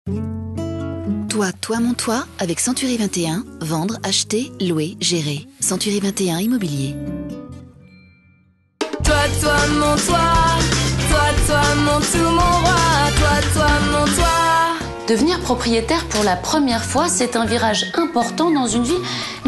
Toi, mon toit, avec Century 21, vendre, acheter, louer, gérer. Century 21 Immobilier. Toi, mon toit, toi, mon tout, mon roi, toi, mon toit. Devenir propriétaire pour la première fois, c'est un virage important dans une vie,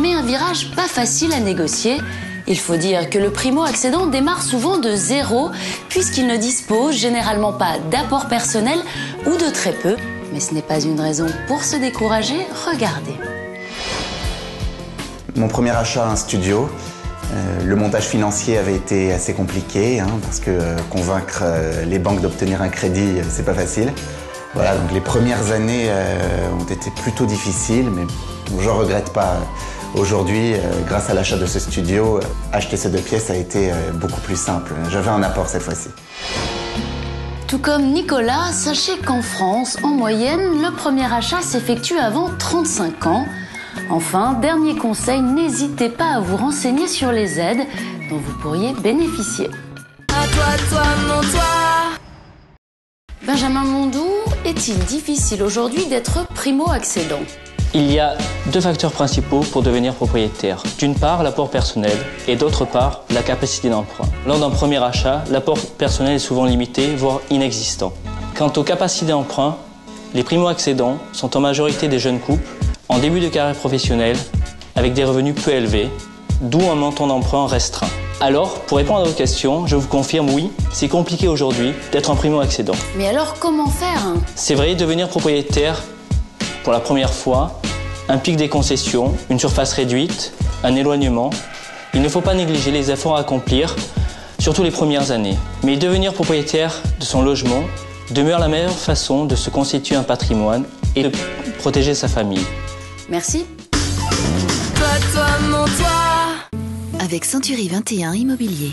mais un virage pas facile à négocier. Il faut dire que le primo-accédant démarre souvent de zéro, puisqu'il ne dispose généralement pas d'apport personnel ou de très peu. Mais ce n'est pas une raison pour se décourager, regardez. Mon premier achat, un studio. Le montage financier avait été assez compliqué, parce que convaincre les banques d'obtenir un crédit, c'est pas facile. Voilà, donc les premières années ont été plutôt difficiles, mais je regrette pas. Aujourd'hui, grâce à l'achat de ce studio, acheter ces 2 pièces a été beaucoup plus simple. J'avais un apport cette fois-ci. Tout comme Nicolas, sachez qu'en France, en moyenne, le premier achat s'effectue avant 35 ans. Enfin, dernier conseil, n'hésitez pas à vous renseigner sur les aides dont vous pourriez bénéficier. À toi, mon toit. Benjamin Mondou, est-il difficile aujourd'hui d'être primo-accédant ? Il y a 2 facteurs principaux pour devenir propriétaire. D'une part, l'apport personnel et d'autre part, la capacité d'emprunt. Lors d'un premier achat, l'apport personnel est souvent limité, voire inexistant. Quant aux capacités d'emprunt, les primo-accédants sont en majorité des jeunes couples en début de carrière professionnelle avec des revenus peu élevés, d'où un montant d'emprunt restreint. Alors, pour répondre à votre question, je vous confirme, oui, c'est compliqué aujourd'hui d'être un primo-accédant. Mais alors, comment faire ? C'est vrai, devenir propriétaire pour la première fois implique des concessions, une surface réduite, un éloignement. Il ne faut pas négliger les efforts à accomplir, surtout les premières années. Mais devenir propriétaire de son logement demeure la meilleure façon de se constituer un patrimoine et de protéger sa famille. Merci. Toi, mon toit. Avec Century 21 Immobilier.